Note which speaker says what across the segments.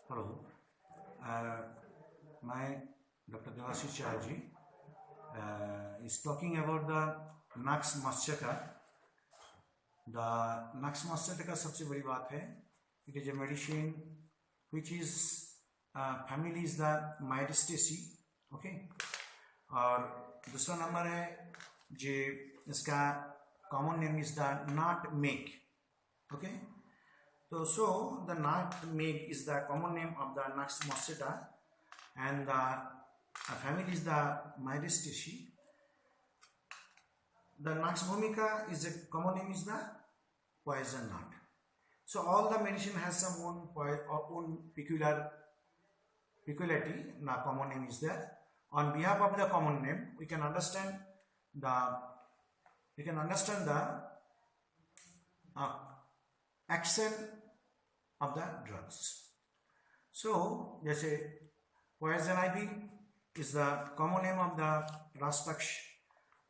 Speaker 1: Hello, my Dr.Chatterjee is talking about the mosch moschata. The mosch moschata का सबसे बड़ी बात है. It is a medicine which is family is the myristicea, okay. और दूसरा number है जो इसका common name is the nutmeg, okay. So the nutmeg is the common name of the mosch moschata, and the family is the myristicea. The nux vomica is a common name is the poison nut. So all the medicine has some own peculiarity. The common name is there. On behalf of the common name, we can understand the action of the drugs. So, जैसे poison ivy is the common name of the Rastaksh,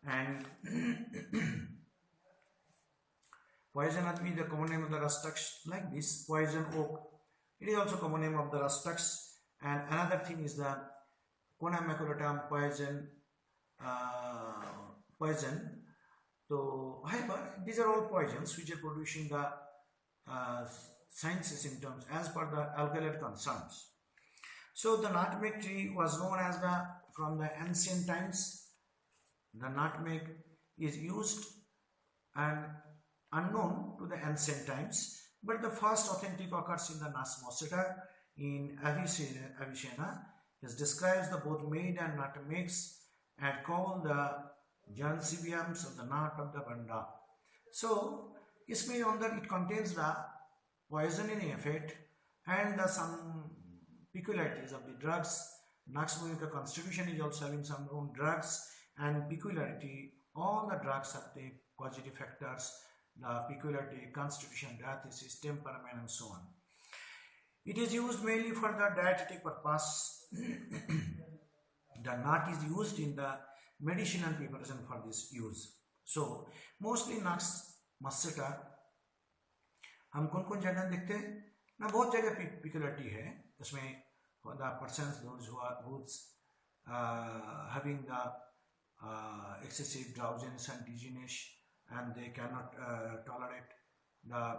Speaker 1: and poison ivy is the common name of the Rastaksh. Like this, poison oak, it is also common name of the Rastaksh. And another thing is the Cona maculatum poison. So, however, these are all poisons which are producing the signs and symptoms as per the alkaloid concerns. So the nutmeg tree was known as from the ancient times. The nutmeg is used and unknown to the ancient times, but the first authentic occurs in the mosch moschata in Avicenna. It describes the both made and nutmegs and called the Jansibiums of the nut of the Banda. So इसमें अंदर it contains the poisoning effect and some peculiarities of the drugs. Mosch vomica constitution is also having some own drugs and peculiarity. All the drugs have the causative factors, the peculiarity, constitution, diathesis, temperament, and so on. It is used mainly for the dietetic purpose. The nut is used in the medicinal preparation for this use. So mostly mosch moschata हम कौन कौन जगह देखते हैं ना, बहुत जगह peculiarity है उसमें. the persons those who are having the excessive drowsiness and dizziness, and they cannot tolerate the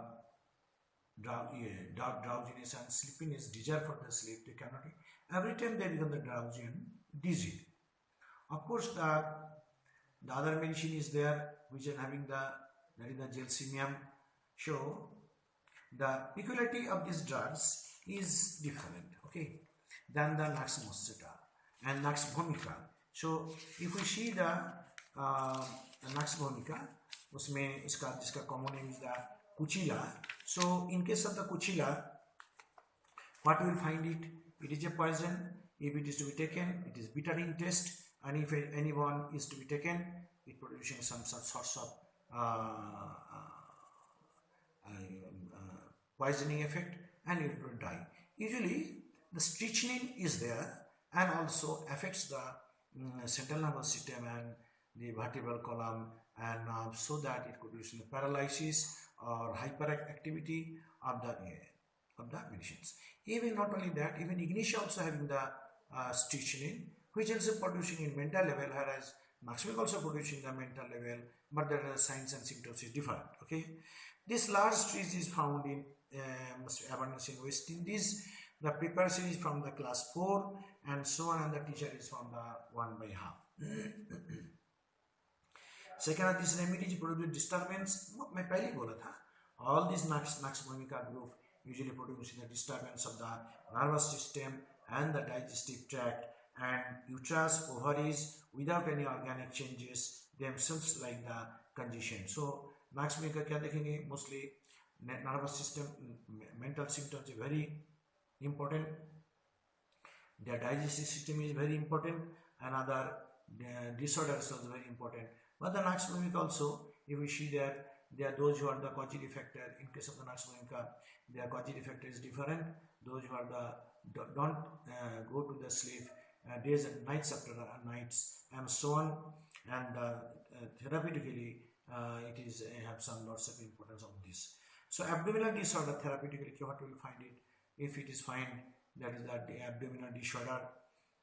Speaker 1: drowsiness and sleepiness, desire for the sleep, they cannot. Every time they become the drowsy and dizzy. Of course, the other medicine is there which are having that is the gelsemium. So the peculiarity of these drugs is different, okay, than the mosch moschata and mosch vomica. So if we see the mosch vomica, उसमें जिसका common name is the cuchilla. So in case of the cuchilla, what we will find it is a poison. If it is to be taken, it is bitter in taste, and if anyone is to be taken, it producing some sorts of poisoning effect, and it will die. Usually the strychnine is there and also affects the central nervous system and the vertebral column, and so that it could produce paralysis or hyperactivity of the medicines. Even not only that, even ignitia also having the strychnine, which is also producing in mental level, whereas mosch is also producing the mental level, but the signs and symptoms is different. Okay, this large trees is found in abundance in West Indies. The preparation is from the class 4 and so on, and the teacher is from the 1 by half. Second of this remedies produce disturbance. मैं पहले बोला था, all these mosch vomica group usually produce the disturbance of the nervous system and the digestive tract and uterus, ovaries, without any organic changes themselves, like the congestion. So mosch vomica क्या देखेंगे? Mostly nervous system, mental symptoms are very important. Their digestive system is very important, and other disorders are very important. But the mosch vomica also, if we see there are those who are the causative factor. In case of the mosch vomica, their causative factor is different. Those who are don't go to the sleep days and nights after nights and so on, and therapeutically it is have some lots of importance of this. So abdominal disorder therapeutically, what will find it? If it is fine, that is the abdominal disorder,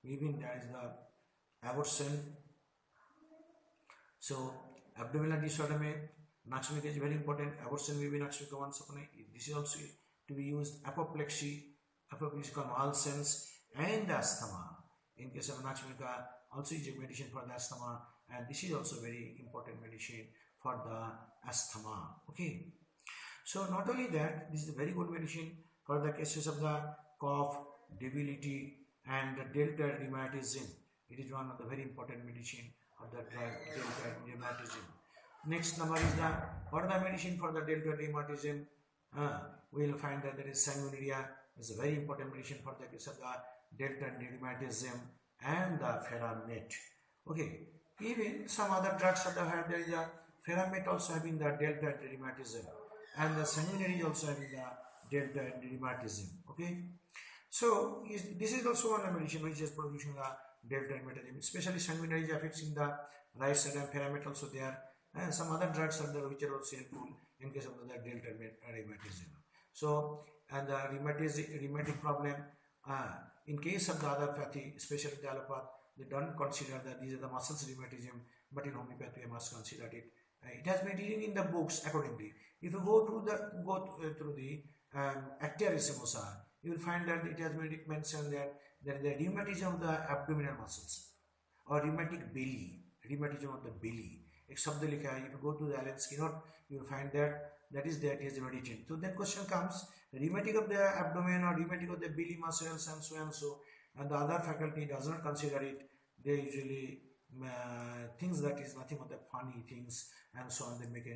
Speaker 1: even there is the abortion. So abdominal disorder में नाक्समिका is very important. Abortion में भी नाक्समिका one सपने. This is also to be used. Apoplexy convulsions and asthma. In case of nakshamika, also is a medicine for the asthma, and this is also very important medicine for the asthma. Okay. So not only that, this is a very good medicine for the cases of the cough, debility, and the delta rheumatism. It is one of the very important medicine of the delta rheumatism. Next number is the what are the medicine for the delta rheumatism? We will find that there is sanguinea is a very important medicine for the case of the delta rheumatism and the ferramate. Okay, even some other drugs of the heart, there is a ferramate also having the delta rheumatism, and the sanguinary is also having the delta rheumatism. Okay, so this is also one medicine which is producing the delta rheumatism, especially sanguinary is affecting the right side, and ferramate also there, and some other drugs are there which are also helpful in case of the delta rheumatism. So, and the rheumatic problem, in case of the allopathy, especially the allopath, they don't consider that these are the muscles rheumatism, but in homeopathy we must consider it. It has been written in the books accordingly. If you go through the Actia Racemosa, you will find that it has been mentioned that there is the rheumatism of the abdominal muscles or rheumatic belly, rheumatism of the belly. Ek shabd likha hai. If you go to the Allen Skinner, you will find that is written. So then question comes, rheumatic of the abdomen or rheumatic of the belly muscles and so, and the other faculty does not consider it. They usually things that is nothing but the funny things and so on, they make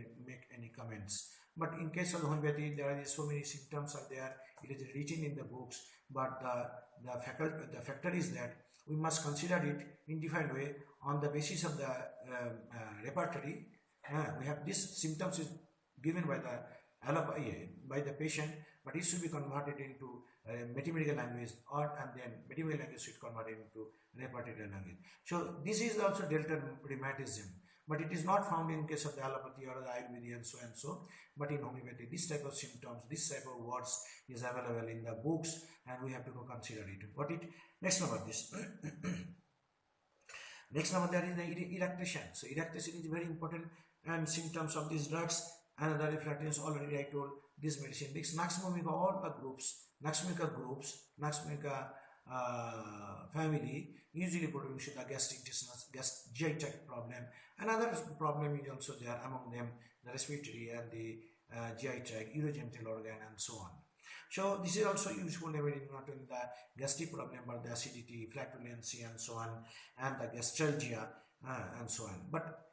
Speaker 1: any comments. But in case of homeopathy, there are so many symptoms are there. It is written in the books, but the factor is that we must consider it in different way on the basis of the repertory. We have these symptoms is given by the patient, but it should be converted into mathematical language, and then mathematical language should convert it into repertory language. So this is also delta rheumatism, but it is not found in case of the allopathy or the Ayurveda and so. But in homeopathy, this type of symptoms, this type of words is available in the books, and we have to consider it. Next number this. Next number there is the eructation. So eructation is very important, and symptoms of these drugs. Another reflections already I told this medicine. This Naxmomica, all the groups, Naxmomica family usually produce the gastric GI tract problem. Another problem is also there among them, the respiratory and the GI tract, urogenital organ and so on. So this is also useful not only the gastric problem but the acidity, flatulency and so on, and the gastralgia and so on. But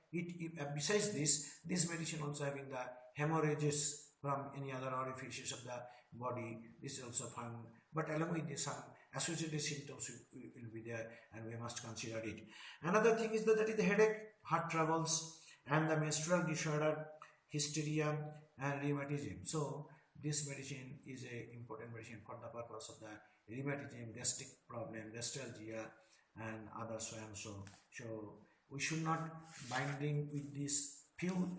Speaker 1: besides this medicine also having the hemorrhages from any other orifices of the body, this is also found. But along with this, some associated symptoms will be there, and we must consider it. Another thing is that is the headache, heart troubles, and the menstrual disorder, hysteria, and rheumatism. So this medicine is an important medicine for the purpose of the rheumatism, gastric problem, gastralgia, and other so and so. So we should not binding with these few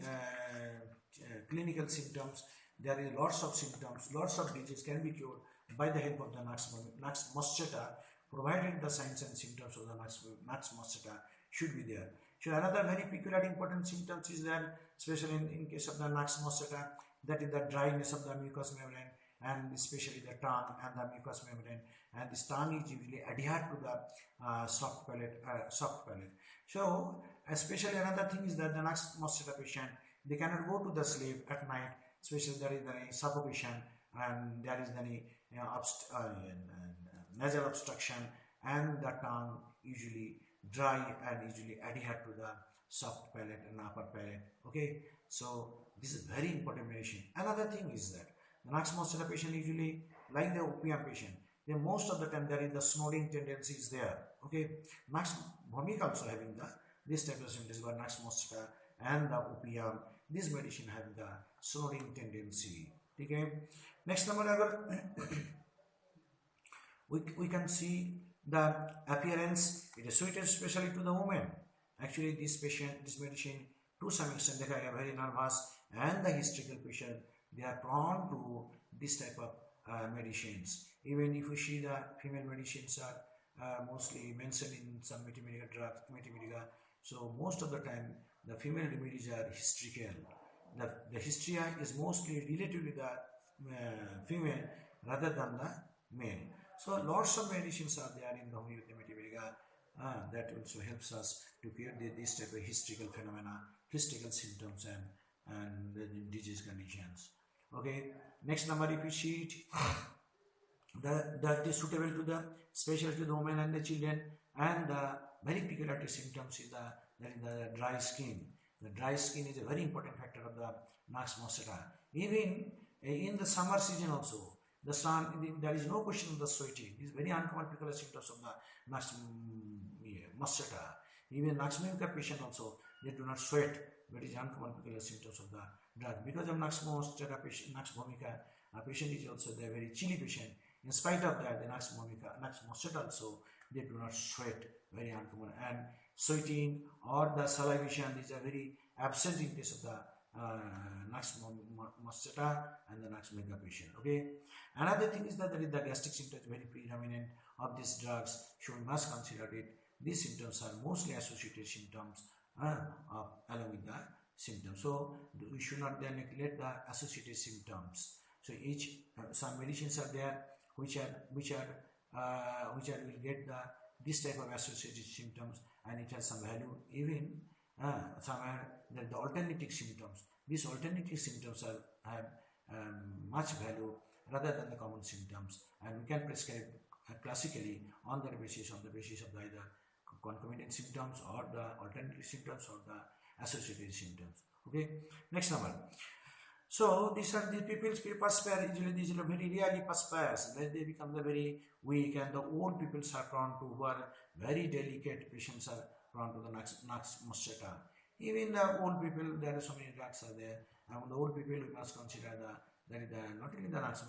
Speaker 1: clinical symptoms. There is lots of symptoms, lots of disease can be cured by the help of the Nux mosquita, provided the signs and symptoms of the Nux mosquita should be there. So another very peculiar important symptoms is that, especially in case of the Nux mosquita, that is the dryness of the mucous membrane, and especially the tongue and the mucous membrane, and this tongue is usually adhered to the soft palate. So especially another thing is that the Nux mosquita patient, they cannot go to the sleep at night, especially there is the suffocation, and there is the nasal obstruction, and the tongue usually dry and usually adhered to the soft palate and upper palate. Okay, so this is very important medicine. Another thing is that the Nux mosquita patient usually, like the opium patient, then most of the time there is the snoring tendency is there. Okay, Nux vomica also having this type of symptoms, but Nux mosquita and the opium, this medicine having the snoring tendency. Okay, next number we can see the appearance. It is suited especially to the women. Actually, this medicine to some extent they are very nervous, and the hysterical patient, they are prone to this type of medicines. Even if you see the female medicines are mostly mentioned in some Metimedica drugs, so most of the time the female remedies are historical. The hysteria is mostly related with the female rather than the male. So lots of medicines are there in the homeopathy Metimedica that also helps us to cure this type of hysterical phenomena, hysterical symptoms and the disease conditions. Okay, next number if you see it, that is suitable to the especially to the women and the children, and the very peculiar symptoms is the dry skin. The dry skin is a very important factor of the Nax mosquito. Even in the summer season also, the sun, there is no question of the sweating. These very uncommon peculiar symptoms of the Nax mosquito. Even Nax patient also, they do not sweat. Very uncommon peculiar symptoms of the drug. Because of Nax mosquito patient, Nax vomica patient is also the very chilly patient. In spite of that, the Nax mosquito also, they do not sweat, very uncommon. And sweating or the salivation, these are very absent in case of the Nax mosquito and the Nax patient. Okay. Another thing is that there is the gastric symptoms very predominant of these drugs, so we must consider it. These symptoms are mostly associated symptoms along with the symptoms. So we should not then neglect the associated symptoms. So some medicines are there which will get this type of associated symptoms, and it has some value. Even somewhere the alternative symptoms. These alternative symptoms have much value rather than the common symptoms, and we can prescribe classically on the basis of either concomitant symptoms or the alternative symptoms or the associated symptoms. Okay, next number. So these are the people's perspire. Usually these are very rarely perspires. They become very weak, and the old people are prone to, who are very delicate patients are prone to the Nax mosquito. Even the old people, there are so many drugs are there. And the old people, we must consider not only the Nax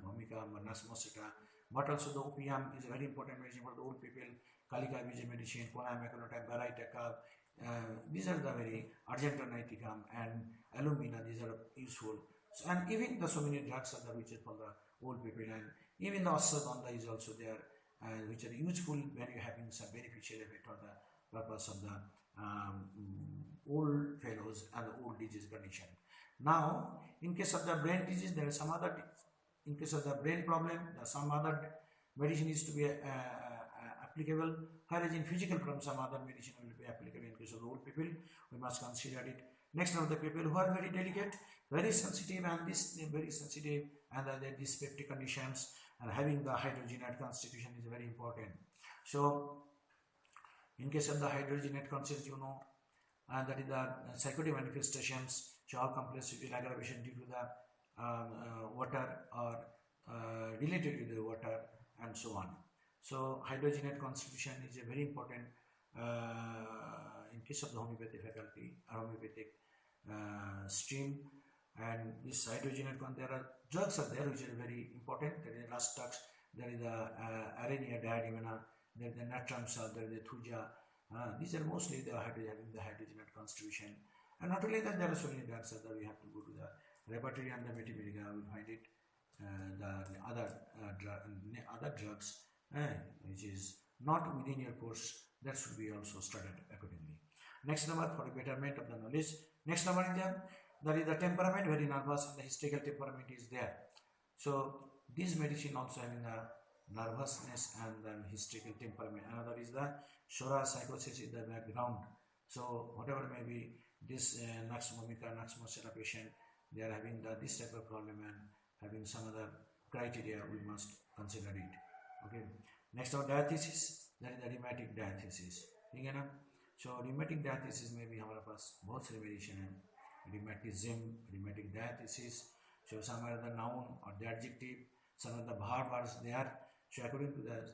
Speaker 1: vomica, Nax mosquito, but also the opium is a very important medicine for the old people. Kalika Vijay medicine, Kona Macronotype, Baraitaka. These are the very Argentiniticum and alumina, these are useful. So, and even the so many drugs are there which is for the old people, and even the ashwagandha is also there, which are useful when you are having some beneficial effect on the purpose of the old fellows and the old disease condition. Now, in case of the brain disease, there is some other. In case of the brain problem, some other medicine is to be applicable. Whereas in physical problem, some other medicine will be applicable. In case of the old people, we must consider it. Next of the people who are very delicate, very sensitive, and this very sensitive, and dyspeptic conditions, and having the hydrogenate constitution is very important. So, in case of the hydrogenate constitution, that is the psychotic manifestations, so all complex aggravation due to the water or related to the water and so on. So hydrogenate constitution is a very important in case of the homeopathy faculty or homeopathic stream. And this hydrogenate one, there are drugs are there which are very important. There is last drugs, there is the arenia diademina, there is the natramsa, there is the thuja. These are mostly the having the hydrogenate constitution. And not only that, there are so many drugs that we have to go to the repertory and the Metimedica, we find it the other drugs which is not within your course, that should be also studied accordingly. Next number for the betterment of the knowledge. Next number is that is the temperament, very nervous, and the hysterical temperament is there. So this medicine also having the nervousness and the hysterical temperament. Another is the Shora psychosis in the background. So whatever may be this Nax vomica, Nax mosquito patient, they are having this type of problem and having some other criteria, we must consider it. Okay. Next our diathesis, that is the rheumatic diathesis. So rheumatic diathesis may be हमारे पास बहुत सारे variation है. Rheumatism, rheumatic diathesis. So some are the noun or the adjective, some of the verb words there. So according to the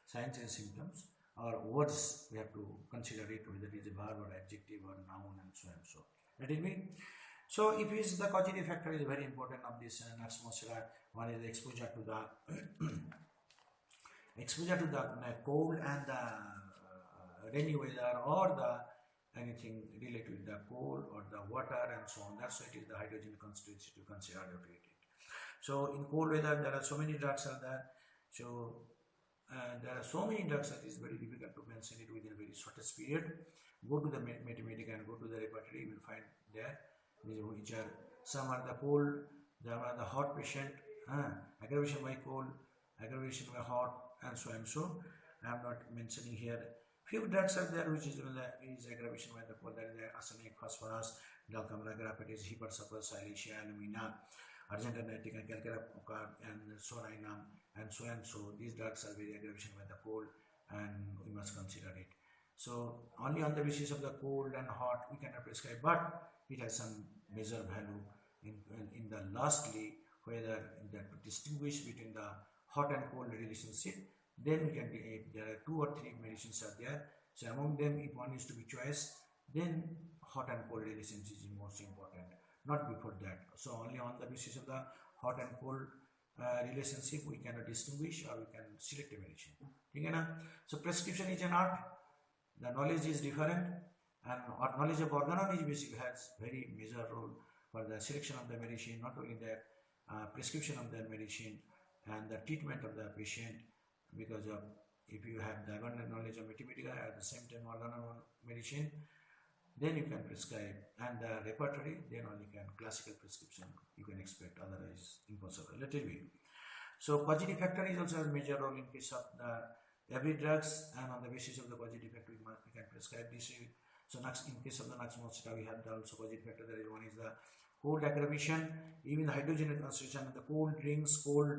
Speaker 1: signs and symptoms or words, we have to consider it whether it is a verb or adjective or noun and so and so. That is me. So if is the causative factor is very important of this Nax mosquito. One is the exposure to the cold and the rainy weather, or the anything related with the cold or the water and so on. That's why it is the hydrogen constituency to consider it. So in cold weather, there are so many drugs are there. So there are so many drugs that is very difficult to mention it within a very shortest period. Go to the Mathematica and go to the repertory, you will find there which are, some are the cold, there are the hot patient, aggravation by cold, aggravation by hot, and so and so. I am not mentioning here. Few drugs are there which is aggravation by the cold. There is arsenic, phosphorus, dalcamra grapetis, hypersulfur, silicea, alumina, argentinitic, calcara, and sorinum, and so and so. These drugs are very aggravation by the cold, and we must consider it. So only on the basis of the cold and hot we cannot prescribe, but it has some major value in the lastly, whether that to distinguish between the hot and cold relationship. Then we can be, if there are 2 or 3 medicines are there, so among them if one is to be choice, then hot and cold relationship is most important, not before that. So only on the basis of the hot and cold relationship we cannot distinguish, or we can select a medicine. Okay? So prescription is an art, the knowledge is different, and our knowledge of organology basically has very major role for the selection of the medicine, not only the prescription of the medicine and the treatment of the patient, because of, if you have the abundant knowledge of Mathematica at the same time organal medicine, then you can prescribe, and the repertory, then only can classical prescription you can expect, otherwise impossible. Let it be. So causative factor is also a major role in case of the every drugs, and on the basis of the causative factor we can prescribe this. So next, in case of the next moschita, we have the also causative factor. There is one is the cold aggravation, even the hydrogen concentration, the cold drinks, cold,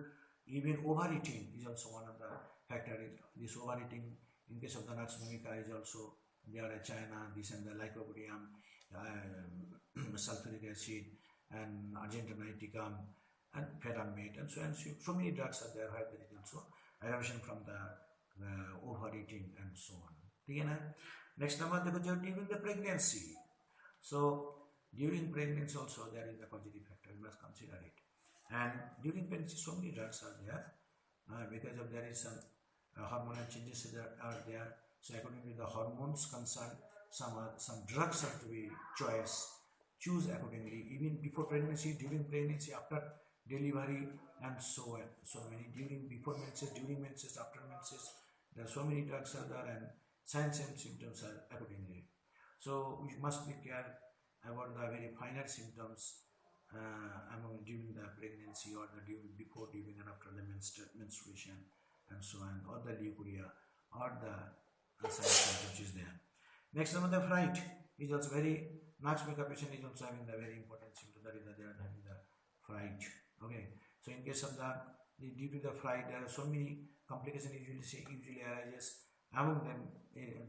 Speaker 1: even overeating is also one of the factors. This overeating in case of the nuts vomica is also there, China, this and the lycopodium, sulfuric acid, and argentiniticum, and fetamate, and so on. So many drugs are there where there is also aggravation from the overeating and so on. Next number, during the pregnancy. So during pregnancy also there is the causative factor, we must consider it. And during pregnancy so many drugs are there because of there is some hormonal changes that are there. So according to the hormones concerned, some drugs have to be choose accordingly, even before pregnancy, during pregnancy, after delivery, and so on. So many during, before menses, during menses, after menses, there are so many drugs are there, and signs and symptoms are accordingly. So we must be careful about the very finer symptoms during the pregnancy, or the before, during, and after the menstruation, and so on, or the leukorrhea, or the symptoms is there. Next, the fright is also very, Knox makeup patient is also having the very important symptom, that is that they are having the fright. Okay, so in case of due to the fright, there are so many complications usually arises. Among them,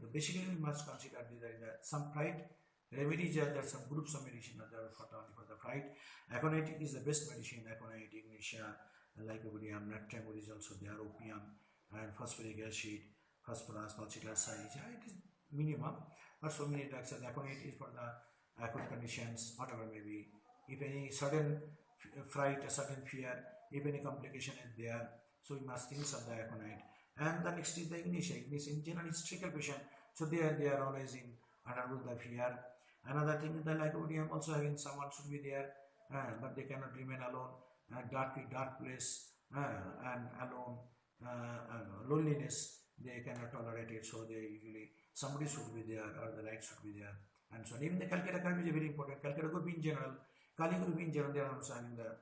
Speaker 1: basically we must consider that some fright remedies are there, some groups of medicine are there for the fright. Aconite is the best medicine. Aconite, ignitia, lycopodium, natramid is also there, opium, and phosphoric acid, phosphorus, falciparum, silicea. It is minimum, but so many drugs. Aconite is for the acute conditions, whatever may be. If any sudden fright, a sudden fear, if any complication is there, so we must think of the aconite. And the next is the ignitia. Ignitia in general is trickle patient, so they are always in under the fear. Another thing is the lycopodium also having someone should be there, but they cannot remain alone. Dark place and alone, loneliness, they cannot tolerate it, so they usually somebody should be there, or the light should be there, and so on. Even the calcutta curve is very important. Calcutta group in general, Kali group in general, they are also having the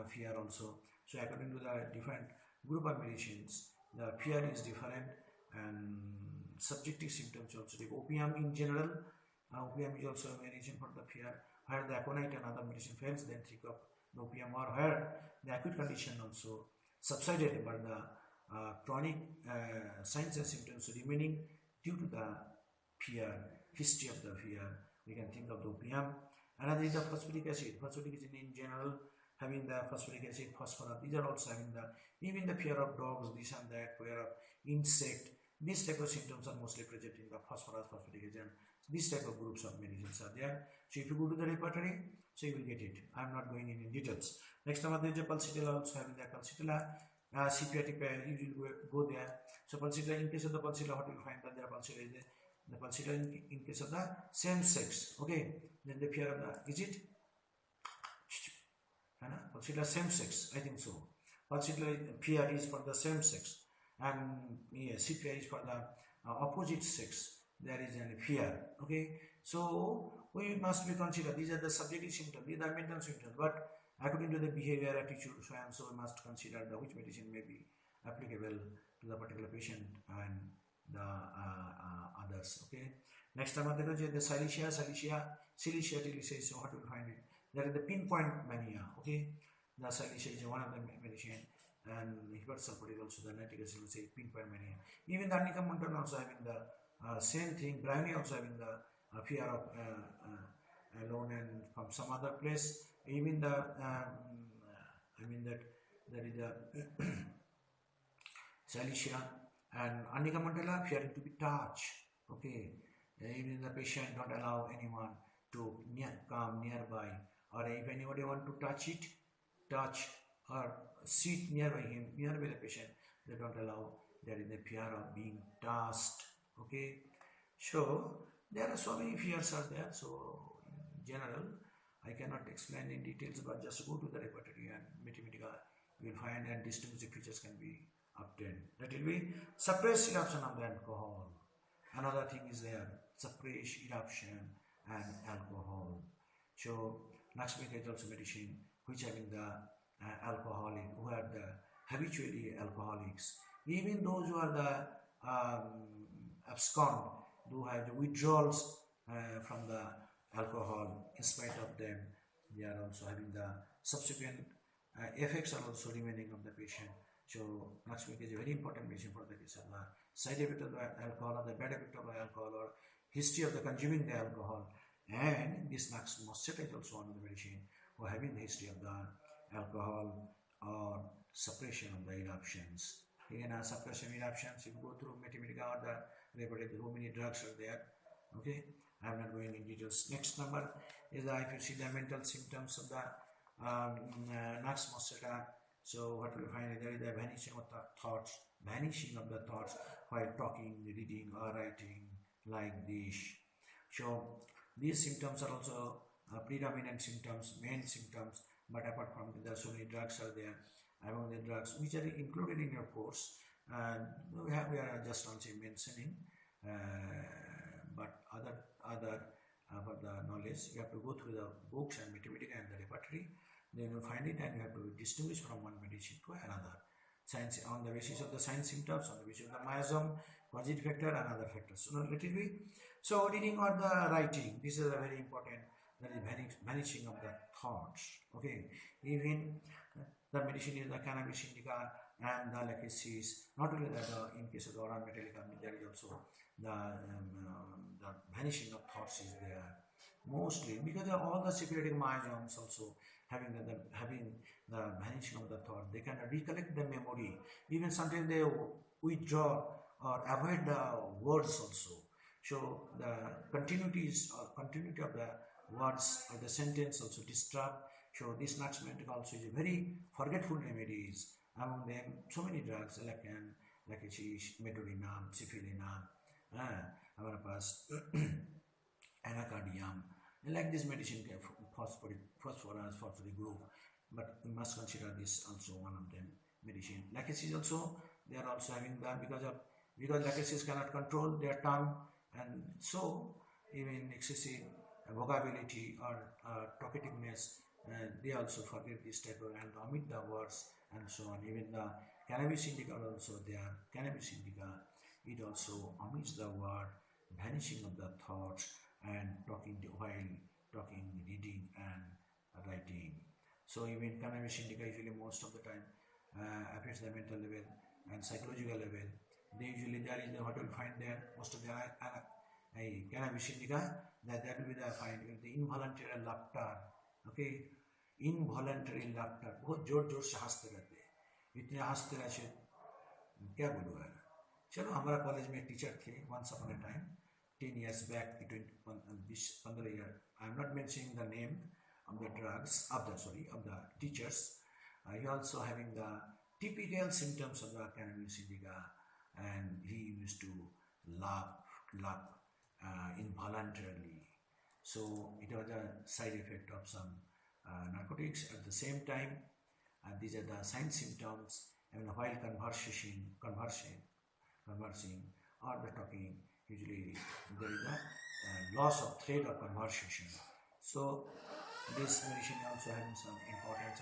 Speaker 1: fear also. So according to the different group of medicines, the fear is different, and subjective symptoms also. Like opium in general, opium is also a medicine for the fear. Where the aconite and other medicine fails, then think of the opium, or where the acute condition also subsided, but the chronic signs and symptoms remaining due to the fear, history of the fear, we can think of the opium. Another is the phosphoric acid. Phosphoric acid in general, having the phosphoric acid, phosphorus, these are also having the, even the fear of dogs, this and that, fear of insect, these type of symptoms are mostly present in the phosphorus, phosphoric acid. These type of groups of medicines are there. So if you go to the repertory, so you will get it. I am not going in details. Next number, there is a pulsatilla, also having the pulsatilla, CPR, you will go there. So pulsatilla, in case of the pulsatilla, what you will find that there are pulsatilla is there. The pulsatilla in case of the same sex. Okay, then the fear of the, is it? Pulsatilla consider same sex, I think so. Consider fear is for the same sex, and CPI is for the opposite sex. There is a fear. Okay, so we must be consider these are the subjective symptoms, these are mental symptoms, but according to the behavior, attitude, so and so, we must consider the which medicine may be applicable to the particular patient and the others. Okay, next time the silicea, silicea, so how to find it? There is the pinpoint mania. Okay, the silicea is one of the medicine, and hypersulfur is also the nitric acid, will say pinpoint mania. Even the arnica montan also having the same thing. Brownie also having the fear of alone and from some other place. Even the I mean that there is a silicea and arnica montana fearing to be touched. Okay, even the patient don't allow anyone to come nearby, or if anybody want to touch or sit nearby him, nearby the patient, they don't allow. There is the fear of being touched. Okay, so there are so many fears are there. So in general, I cannot explain in details, but just go to the repertory and Mathematica, you will find and distinguished features can be obtained. That will be suppress eruption of the alcohol. Another thing is there, suppress eruption and alcohol. So Naxmic is also medicine which having the alcoholic, who are the habitually alcoholics. Even those who are the abscond, who have the withdrawals from the alcohol, in spite of them, they are also having the subsequent effects are also remaining of the patient. So Naxmic is a very important medicine for the case of the side effect of the alcohol, or the bad effect of the alcohol, or history of the consuming the alcohol. And this Nax Mosset is also one of the medicine who are having the history of the alcohol or suppression of the eruptions. Again, suppression eruptions, if you go through Mathematica or the repertory, how many drugs are there. Okay, I am not going in details. Next number is if you see the mental symptoms of the Nax Mosetta. So what will find? There is the vanishing of the thoughts, while talking, reading, or writing like this. So these symptoms are also predominant symptoms, main symptoms. But apart from there, so many drugs are there. Among the drugs which are included in your course, we are just only mentioning, but other for the knowledge, you have to go through the books and Mathematica and the repertory. Then you find it, and you have to distinguish from one medicine to another. Science on the basis of the science symptoms, on the basis of the miasm, positive factor, and other factors. So let it be. So reading or the writing, this is a very important. That is vanishing of the thoughts. Okay, even the medicine is the cannabis indica and the lachesis. Not only that, in case of the oral metallica, there is also the vanishing of thoughts is there. Mostly because of all the secretive miasms also having the vanishing of the thought. They can recollect the memory. Even sometimes they withdraw or avoid the words also. So the continuity of the words or the sentence also disturbed. So this Nax Mosetta also is a very forgetful remedies. Among them, so many drugs like medulinum, cifilinum, avanapas, anacardium. Like this medicine, phosphoric group. But we must consider this also one of them medicine. Lachesis also, they are also having that because lachesis cannot control their tongue, and so even excessive vocability or talkativeness, they also forget this type of and omit the words and so on. Even the cannabis indica also there. Cannabis indica, it also omits the word, vanishing of the thoughts, and while talking, reading, and writing. So even cannabis indica usually most of the time affects the mental level and psychological level. There is what you will find there most of the cannabis indica, that will be the find the involuntary laughter. Okay, involuntary laughter, बहुत जोर से हंसते रहते हैं, इतने हंसते रहते क्या बोलूँ यार. चलो हमारा कॉलेज में टीचर थे once upon a time 10 years back, between 15 years. I am not mentioning the name of the drugs of the teachers. He also having the typical symptoms of the cannabis indica, and he used to laugh involuntarily. So it was a side effect of some narcotics. At the same time, These are the sign symptoms. And while conversing or the talking, usually there is a loss of thread of conversation. So this medicine also having some importance.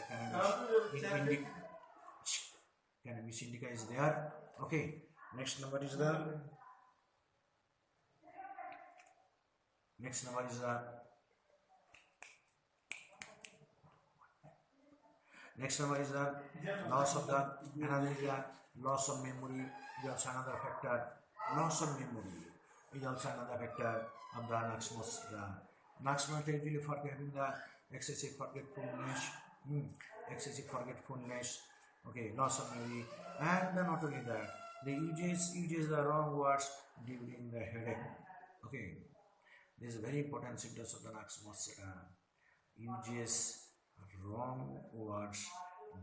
Speaker 1: Cannabis indica is there. Okay. Next number is the loss of the, another is the loss of memory is also another factor. Loss of memory is also another factor of the Naxmos. Naxmos usually for having the excessive forgetfulness, okay, loss of memory, and then not only that, they uses the wrong words during the headache. Okay, this is very important symptoms of the Naxmos. Uses wrong words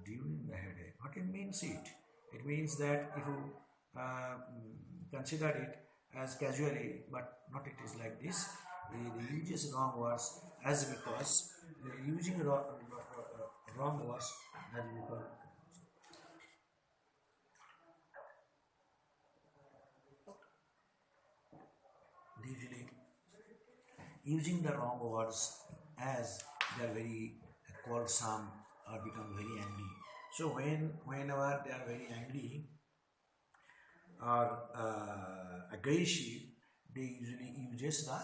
Speaker 1: during the headache. What it means it means that if you consider it as casually, but not it is like this. They uses wrong words as because they are using wrong words as because they usually using the wrong words as they are very quarrelsome or become very angry. So whenever they are very angry or aggressive, they usually uses the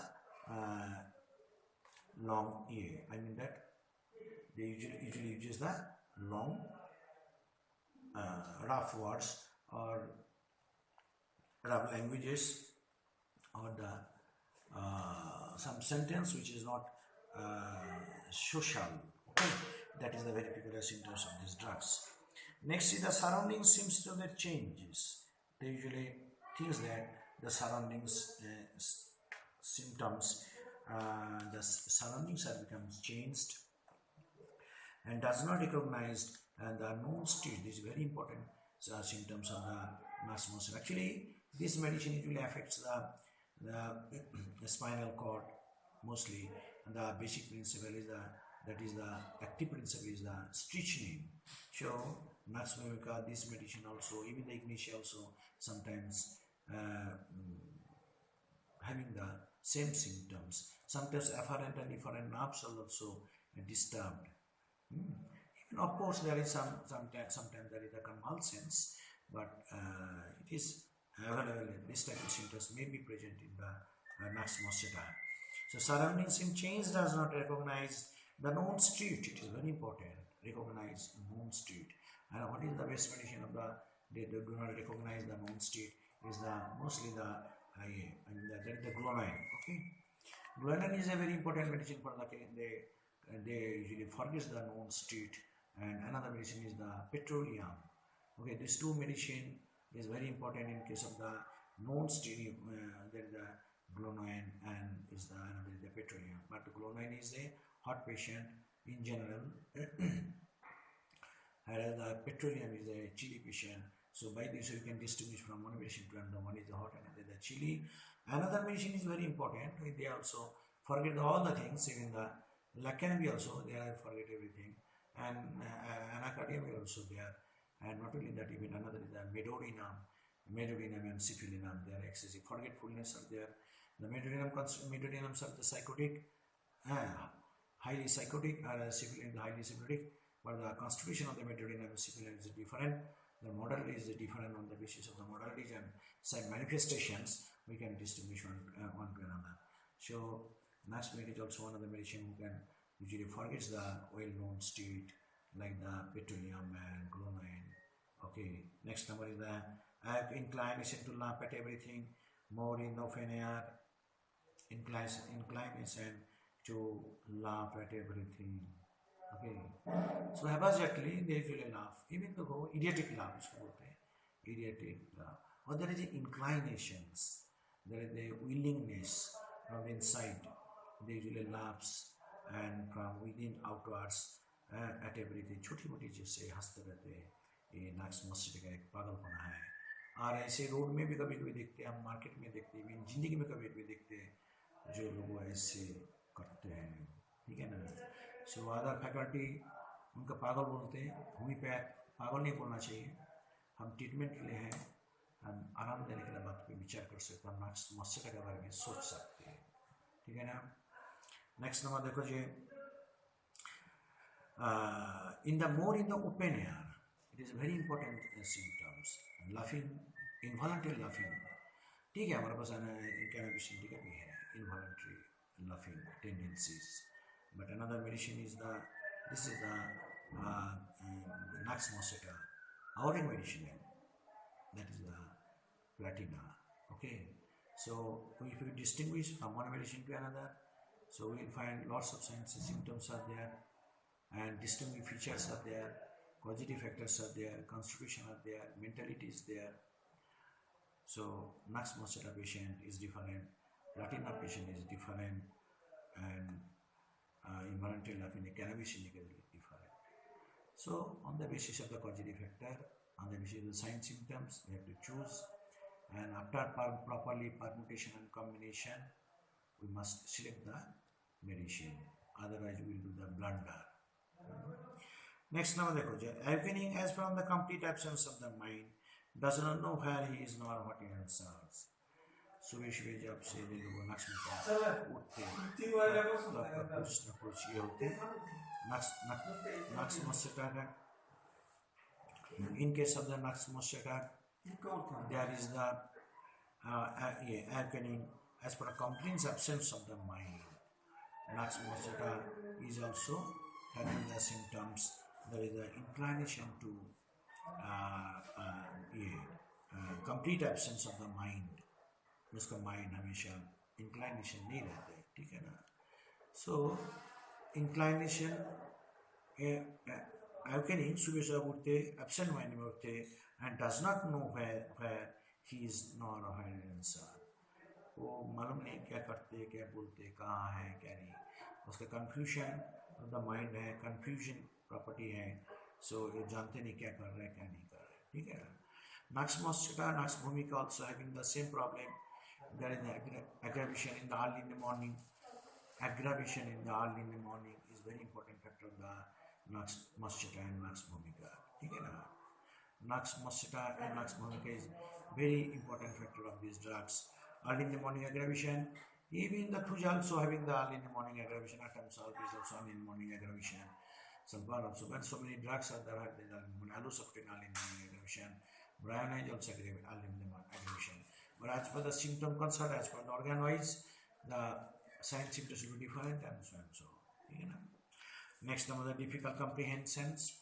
Speaker 1: long ear. I mean that they usually uses the long rough words or rough languages or the some sentence which is not social. Okay, that is the very peculiar symptoms of these drugs. Next is the surroundings seems to get changes. They usually think that the surroundings symptoms, the surroundings are becomes changed and does not recognize and the known state. This is very important symptoms of the Naxmos. Actually, this medicine usually affects the spinal cord mostly, and the basic principle is the active principle is the strychnine. So Naxmos, this medicine also, even the ignitia also sometimes having the same symptoms. Sometimes afferent and efferent nerves are also disturbed. Even of course there is sometimes there is a convulsions, but it is available. This type of symptoms may be present in the Naxmos. So surrounding sim change does not recognize the known state. It is very important. Recognize known state. And what is the best medicine of they do not recognize the known state is mostly that is the gluonine. Okay, gluonine is a very important medicine for they usually forget the known state, and another medicine is the petroleum. Okay, these two medicine is very important in case of the known state. There is the gluonine and another is the petroleum. But the gluonine is a hot patient in general. Whereas the petroleum is a chili patient. So by this you can distinguish from one medicine to another. One is the hot, another is the chili. Another medicine is very important. They also forget all the things. Even the lacanabie also they are forget everything, and anacardium is also there. And not only that, even another is the medorinum and cipilinum. They are excessive forgetfulness are there. The medorinums are the psychotic, highly psychotic, or cipilinum highly psychotic. But the constitution of the medorinum and cipilinum is different. The modality is different. On the basis of the modalities and side manifestations, we can distinguish one to another. So Naxmos is also one of the medicine who can usually forgets the well-known state like the petroleum and gluonine. Okay, next number is the inclination to laugh at everything, more in open air, inclination to laugh at everything. Okay, so haphazardly they usually laugh, even though idiotic laugh is idiotic laugh. Or there is inclinations, there is the willingness from inside. They usually laughs and from within outwards at everything. छोटी मोटी चीज से हंसते रहते हैं. ये Naxmos का एक पागलपना है. और ऐसे रोड में भी कभी कभी देखते हैं, हम मार्केट में देखते हैं, जिंदगी में कभी कभी देखते हैं जो लोग ऐसे करते हैं. ठीक है ना. So other faculty उनका पागल बोलते हैं, होम्योपैथ पागल नहीं बोलना चाहिए, हम ट्रीटमेंट के लिए हैं, हम आराम देने के लिए बात पे विचार कर सकते हैं, हम मस्तिष्क के बारे में सोच सकते हैं, ठीक है ना। नेक्स्ट नंबर देखो जी, in the open air, it is very important symptoms, laughing, involuntary laughing, ठीक है, हमारे पास कैनाबिस इंडिका भी है, involuntary laughing tendencies, but another medicine is this is the Nux mosquito, our medicinal, that is the platina, okay. So if you distinguish from one medicine to another, so we will find lots of signs and symptoms are there, and distinguishing features are there, causative factors are there, constitution are there, mentality is there. So Nux mosquito patient is different, platina patient is different, and involuntary laughing cannabis indica is different. So on the basis of the causative factor, on the basis of the sign symptoms, we have to choose, and after properly permutation and combination, we must select the medicine, otherwise we will do the blunder. Next number देखो, awakening as from the complete absence of the mind, does not know where he is nor what he answers. सुबह सुबह जब से ये लोग नक्श में उठते कुछ ये होते नक्श मस्जिद का, in case of the Nux mosquito, there is the awakening as per a complete absence of the mind. Nux mosquito is also having the symptoms. There is the inclination to complete absence of the mind. उसका mind हमेशा inclination नहीं रहता है, ठीक है ना. सो inclination awakening, सुबह सुबह उठते एब्सेंट माइंड में उठते, and does not know where he is nor her answer, वो मालूम नहीं क्या करते, क्या बोलते, कहाँ है, क्या नहीं, उसका कंफ्यूजन ऑफ द माइंड है, कंफ्यूजन प्रॉपर्टी है, सो ये जानते नहीं क्या कर रहे हैं, क्या नहीं कर रहे, ठीक है. Nux mosquito, Nux vomica also having the same problem. There is the aggravation in the early in the morning. Aggravation in the early in the morning is very important factor of the Nux mosquito and Nux vomica. ठीक है ना. Nux mosquito and Nux vomica is very important factor of these drugs. Early in the morning aggravation. Even the thuja also having the early in the morning aggravation. Atom salt is also early in the morning aggravation. Sulfur also. When so many drugs are there, allosoptin early in the morning aggravation. Brian is also early in the morning aggravation. But as per the symptom concern, as per the organ wise, the sign symptoms will be different, and so and so. You know. Next, number the difficult comprehensions.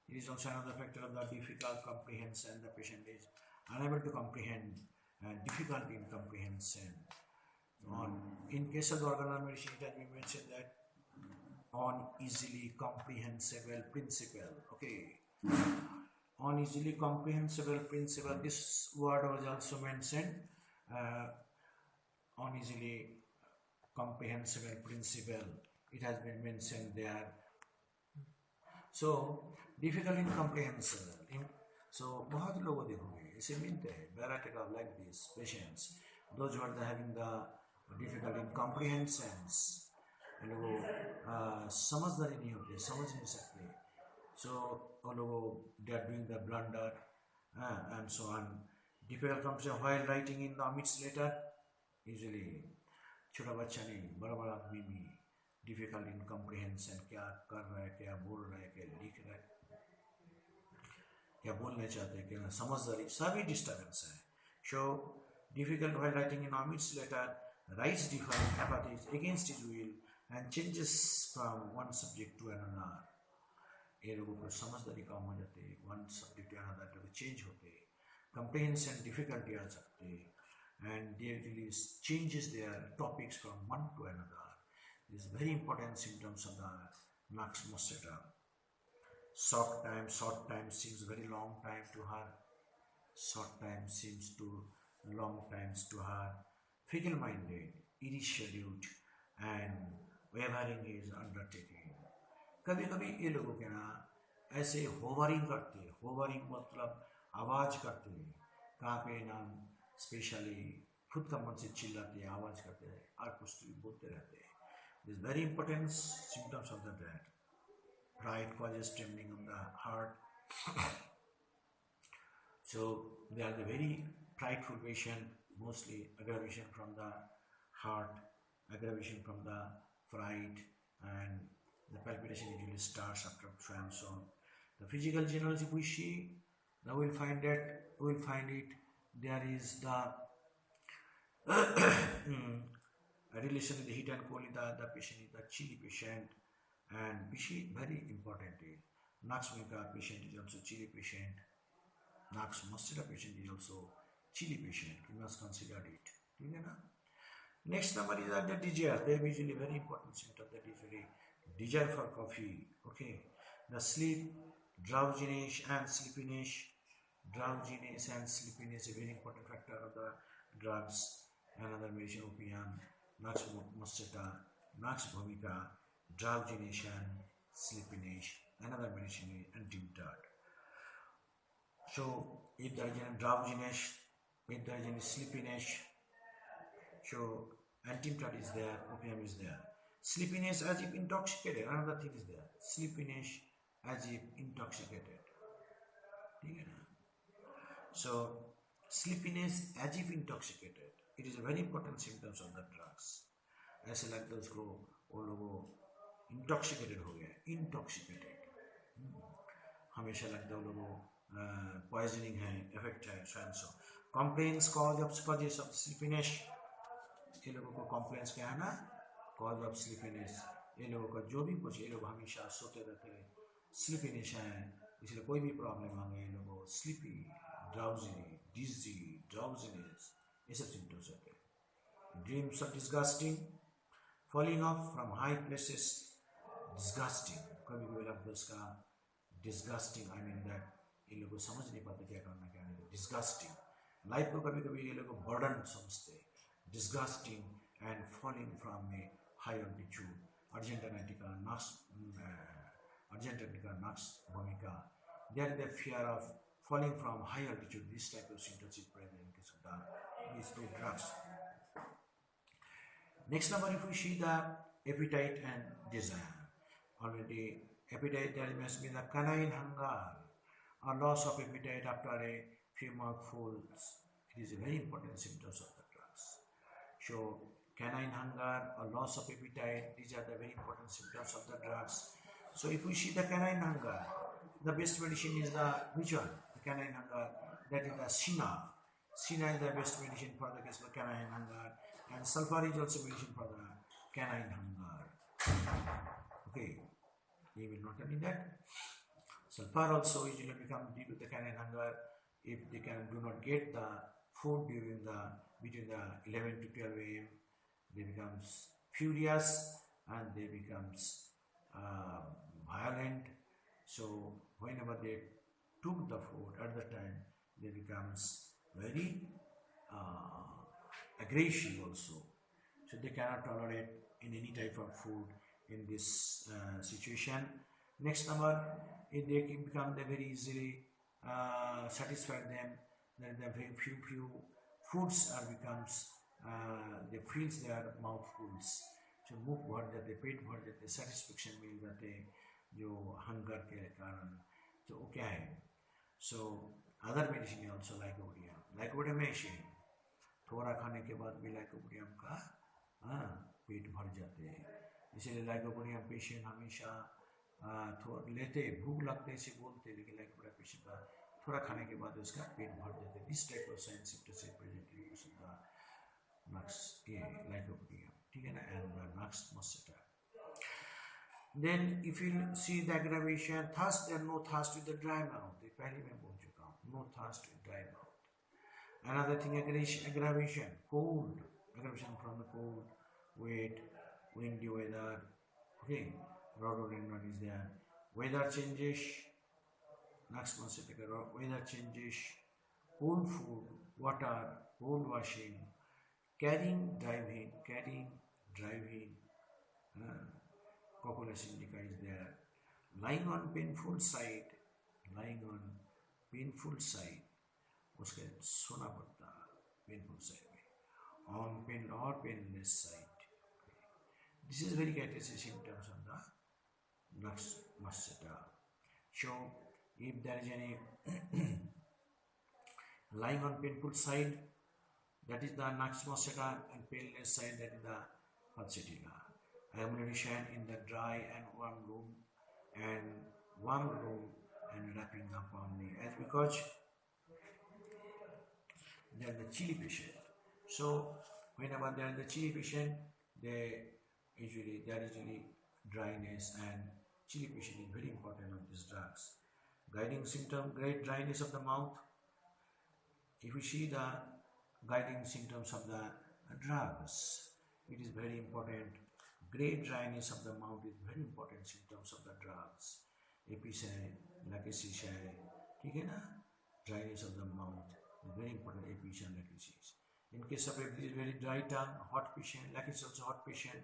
Speaker 1: It is also another factor of the difficult comprehension. The patient is unable to comprehend and difficult in comprehension. In case of the organ medicine, it has been mentioned that on easily comprehensible principle. Okay. On easily comprehensible principle, this word was also mentioned. On easily comprehensible principle, it has been mentioned there. So difficult in comprehensible. So बहुत लोगों देखोगे इसे मिलते हैं variety of like these patients, those who are having the difficult in comprehensions, लोगों समझदारी नहीं होते, समझ नहीं सकते. So they are doing the blunder and so on. Difficult comprehension while writing in the amidst letter, usually छोटा बच्चा नहीं, बड़ा बड़ा आदमी भी difficult in comprehension, क्या कर रहा है, क्या बोल रहा है, क्या लिख रहा है, क्या बोलने चाहते हैं, क्या समझदारी, सभी disturbance है. So difficult while writing in amidst letter, writes different apathies against his will and changes from one subject to another. ये लोगों को समझदारी कम हो जाती है, वन सब्जेक्ट या अदर लोग चेंज होते हैं, कंप्रीहेंशन डिफिकल्टी आ सकती है, and there changes their topics from one to another. This very important symptoms of the नक्स mosquito. Short time seems very long time to her. Short time seems to long times to her. Fickle-minded, irresolute, and wavering is undertaking. कभी कभी ये लोगों के ना ऐसे hovering करते हैं, होवरिंग मतलब आवाज़ करते हैं, कहाँ पे ना स्पेशली खुद का मन से चिल्लाते हैं, आवाज़ करते हैं और कुछ बोलते रहते हैं. This very important symptoms of the that. right, causes trembling of the heart. So they are the very frightful patient, mostly aggravation from the heart, aggravation from the fright, and the palpitation usually starts after so and so. The physical generals, if we see, now we'll find it. There is the relation with the heat and cold. The patient is the chilly patient, and Pishi very important is Naxmika patient is also chilly patient. Nax mustard patient is also chilly patient. We must consider it. Okay, na? Next number is the desire. They have usually very important symptom that is usually desire for coffee. Okay, the sleep, drowsiness and sleepiness. Drowsiness and sleepiness is a very important factor of the drugs. Another medicine opium, Nax mustata, Nax bhumika, drowsiness and sleepiness. Another medicine is antidote. So if there is any drowsiness, if there is any sleepiness, so antidote is there, opium is there. Sleepiness as if intoxicated, another thing is there. Sleepiness as if intoxicated. So sleepiness as if intoxicated. It is a very important symptoms of the drugs. ऐसे लगता है उसको वो लोगों intoxicated हो गया, intoxicated. हमेशा लगता है वो लोगों poisoning है, effect है, so and so. Complaints causes of sleepiness. ये लोगों को complaints क्या है ना? Cause of sleepiness. ये लोगों का जो भी कुछ ये लोग हमेशा सोते रहते हैं, sleepiness है, इसलिए कोई भी problem आ गया ये लोगों sleepy, drowsy, dizzy, drowsiness, ये सब symptoms होते हैं. Dreams are disgusting, falling off from high places, disgusting. कभी कभी लगता है उसका disgusting, I mean that ये लोग समझ नहीं पाते क्या करना क्या नहीं. Disgusting. Life को कभी कभी ये लोग burden समझते हैं. Disgusting and falling from a high altitude. Argentinatica, Bhumika. There is the fear of falling from high altitude. This type of symptoms is present in case of these two drugs. Next number, if we see the appetite and desire. Already appetite, there must be the canine hunger or loss of appetite after a few mouthfuls. It is a very important symptoms of the drugs. So canine hunger or loss of appetite, these are the very important symptoms of the drugs. So if we see the canine hunger, the best medicine is the which one? The canine hunger, that is the Sina. Sina is the best medicine for the case of canine hunger, and sulfur is also medicine for the canine hunger. Okay, we will not tell you that. Sulfur also usually become due to the canine hunger if they do not get the food between the 11 to 12 a.m. They becomes furious and they becomes violent. So whenever they took the food at the time, they becomes very aggressive also. So they cannot tolerate in any type of food in this situation. Next number, if they can become they very easily satisfy them, then the very few foods are becomes they fills their mouthfuls. So मुख भर जाते, पेट भर जाते, satisfaction मिल जाते जो hunger के कारण. तो वो क्या है? So other medicine also lycopodium. Lycopodium ऐसे थोड़ा खाने के बाद भी lycopodium का पेट भर जाते हैं. इसीलिए lycopodium patient हमेशा थोड़ा लेते, भूख लगते से बोलते, लेकिन lycopodium patient का थोड़ा खाने के बाद उसका पेट भर जाते. This type of signs symptoms is present in use of the Nux lycopodium. ठीक है ना? And Nux mustata. Then if you see the aggravation, thirst and no thirst with the dry mouth. ये पहले मैं बोल चुका हूँ. No thirst with dry mouth. Another thing, aggravation, cold, aggravation from the cold, wet, windy weather. Okay, rhododendron is there. Weather changes. Next month, weather changes. Cold food, water, cold washing, carrying, driving. Copulus indica is there. Lying on painful side, उसके सोना पड़ता painful side में, on pain or painless side. This is very characteristic symptoms of nux muscata. So if there is any lying on painful side, that is the nux muscata, and painless side, that is the pulsatilla. Ammunition in the dry and warm room and wrapping up on me, as because they are the chilly patient. So whenever they are the chilly patient, there is usually dryness, and chilly patient is very important of these drugs. Guiding symptom, great dryness of the mouth. If you see the guiding symptoms of the drugs, it is very important. Great dryness of the mouth is very important symptoms of the drugs. Apis है, lachesis है, ठीक है ना? Dryness of the mouth is very important. Apis and lachesis. In case of it is very dry tongue, hot patient, lackesis also hot patient,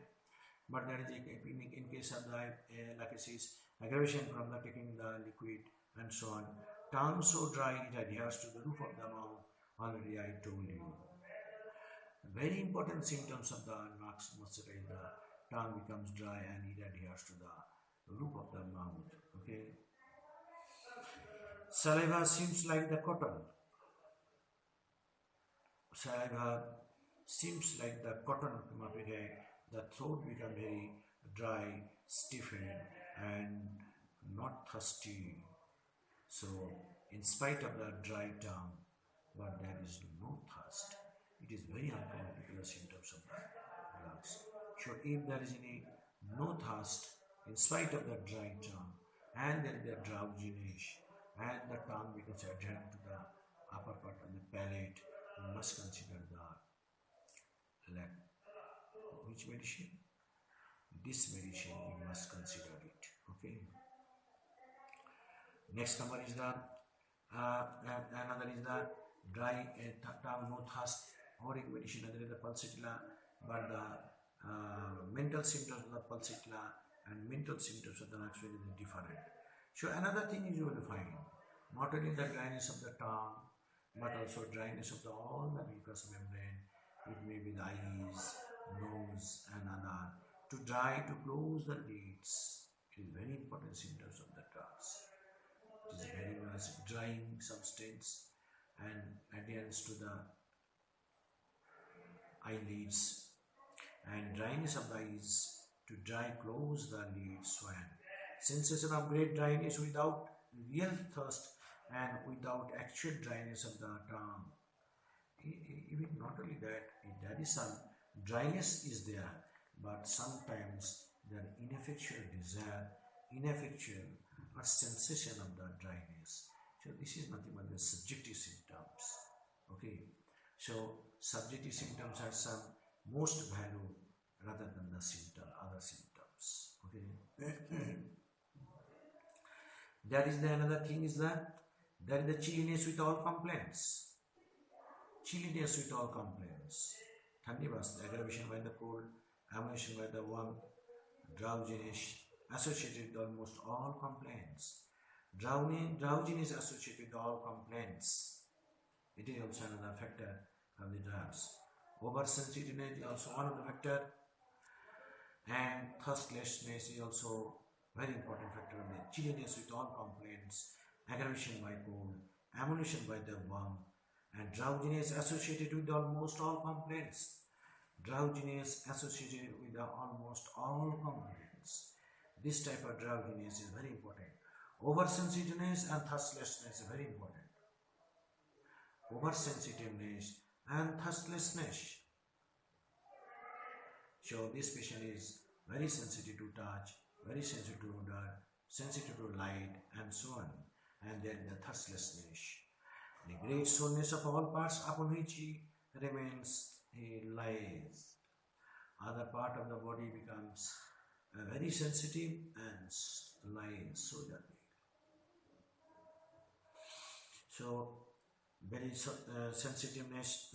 Speaker 1: but there is a epidemic in case of the lackesis, aggravation from the taking the liquid and so on. Tongue so dry it adheres to the roof of the mouth. Already I told you. Very important symptoms of the nux muscata is the tongue becomes dry and it adheres to the roof of the mouth. Okay. Saliva seems like the cotton. Saliva seems like the cotton. The throat becomes very dry, stiffened, and not thirsty. So, in spite of the dry tongue, but there is no thirst. It is very uncommon because symptoms of the drugs. So, if there is any no thirst, in spite of the dry tongue, and there is a drowsiness, and the tongue becomes adherent to the upper part of the palate, you must consider which medicine? This medicine you must consider it. Okay. Next number is the another is the dry tongue, no thirst. Auric medicine, other is the pulsatilla, but the mental symptoms of the pulsatilla and mental symptoms of the nux is different. So another thing is you will find not only the dryness of the tongue, but also dryness of all the mucous membrane. It may be the eyes, nose, and other. To dry, to close the lids. It is very important symptoms of the drugs. It is very much drying substance and adherence to the eyelids, and dryness of the eyes. To dry, close the lids, swan. Sensation of great dryness without real thirst and without actual dryness of the tongue. Even not only that, there is some dryness is there, but sometimes there are ineffectual desire, ineffectual or sensation of the dryness. So this is nothing but the subjective symptoms. Okay. So subjective symptoms have some most value rather than the other symptoms. Okay. That is the another thing is that there is the chilliness with all complaints. Chilliness with all complaints. Thandibas, aggravation by the cold, ammunition by the warmth, drowsiness associated with almost all complaints. Drowsiness associated with all complaints. It is also another factor of the drugs. Oversensitiveness is also one of the factor, and thirstlessness is also very important factor of the chilliness with all complaints, aggravation by cold, ammunition by the warmth, and drowsiness associated with almost all complaints. Drowsiness associated with almost all complaints. This type of drowsiness is very important. Oversensitiveness and thirstlessness is very important. Oversensitiveness and thirstlessness. So this patient is very sensitive to touch, very sensitive to odor, sensitive to light, and so on. And then the thirstlessness. The great soreness of all parts upon which he remains, he lies. Other part of the body becomes very sensitive and lies so that way. So very sensitiveness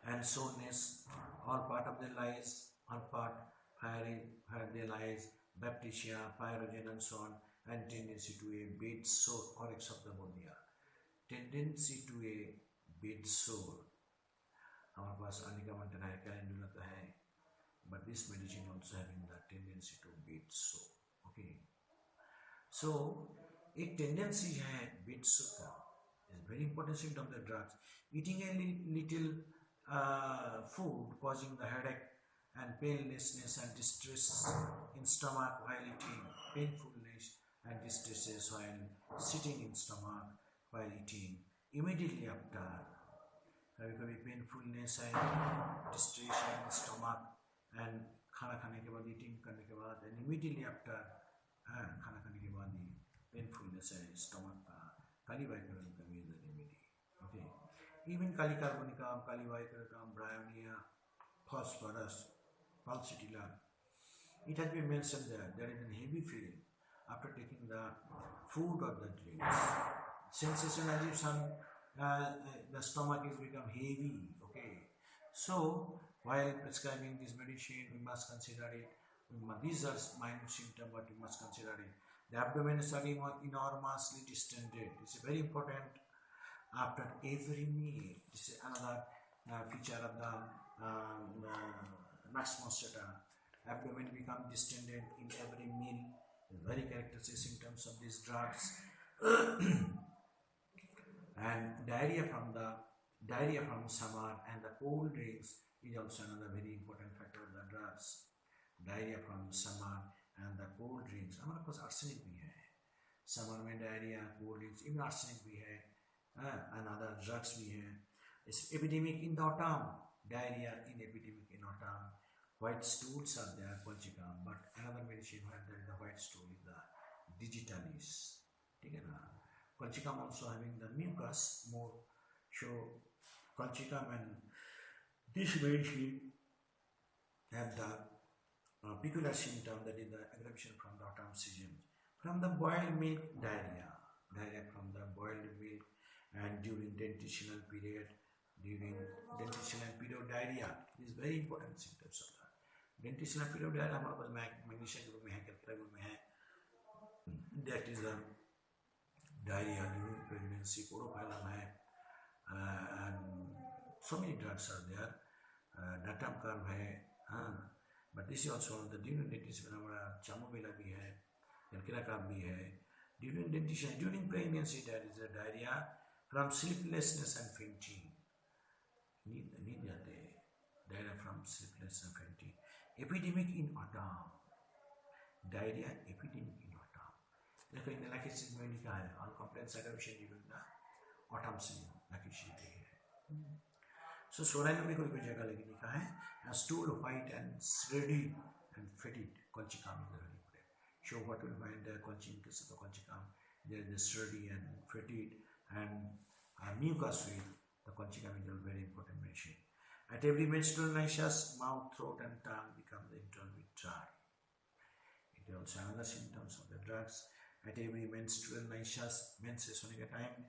Speaker 1: and soreness, all part of the lies, one part where they lies, baptisia, pyrogen, and so on, and tendency to a bed sore, corrects of the body. Tendency to a bed sore. हमारे पास आने का मंटन है, calendula तो है, but this medicine also having the tendency to beat so. Okay, so एक tendency है beat so का is very important symptom of the drugs. Eating a little food causing the headache and painlessness and distress in stomach while eating, painfulness and distresses while sitting in stomach while eating. Immediately after, कभी-कभी painfulness है, distress in stomach and खाना खाने के बाद eating करने के बाद and immediately after खाना खाने के बाद ही painfulness है stomach का कालीबाइकरम का is the remedy. Okay, even कालीकार्बोनिकम, कालीबाइकरम, bryonia, phosphorus, pulsatilla, it has been mentioned that there is a heavy feeling after taking the food or the drinks. Sensation as if the stomach is become heavy. Okay, so while prescribing this medicine, we must consider it. These are minor symptoms, but we must consider it. The abdomen is enormously distended. It's very important after every meal. This is another feature of the mosch. Abdomen become distended in every meal. Very characteristic symptoms of these drugs. And diarrhea from summer and the cold drinks is also another very important factor of the drugs. Diarrhea from summer and the cold drinks. हमारे पास arsenic भी है. Summer में diarrhea, cold drinks, even arsenic भी है. And other drugs भी है. It's epidemic in the autumn. Diarrhea in epidemic in autumn. White stools are there, colchicum, but another medicine where there is the white stool is the digitalis. ठीक है ना? Colchicum also having the mucus more. So colchicum and this medicine have the peculiar symptom, that is the aggravation from the autumn season. From the boiled milk, diarrhea from the boiled milk, and during dentitional period, diarrhea is very important symptoms of that. Dentitional period diarrhea हमारे पास magnesium group में है, calcium group में है. That is the diarrhea during pregnancy, chlorophylum है, and so many drugs are there. Datamcar है, but this is also the during dentition हमारा chamomila भी है, calcium भी है. During dentition, during pregnancy, there is a diarrhea from sleeplessness and fainting. नींद जाते हैं, diarrhea from sleeplessness and fainting. Epidemic in autumn, diarrhea epidemic in autumn. देखो इन लाइकेसिस में लिखा है all complaints aggravation during the autumn season, लाइकेसिस है. So सोराइन में कोई जगह लेके लिखा है a stool white and shredded and fetid, colchicum is very important. So what will find the colchicum, in case of the colchicum, there is the shreddy and fetid and mucus with the colchicum is a very important medicine. At every menstrual nisus, mouth, throat and tongue become internally dry. It is also another symptoms of the drugs. At every menstrual nisus, menses होने का time,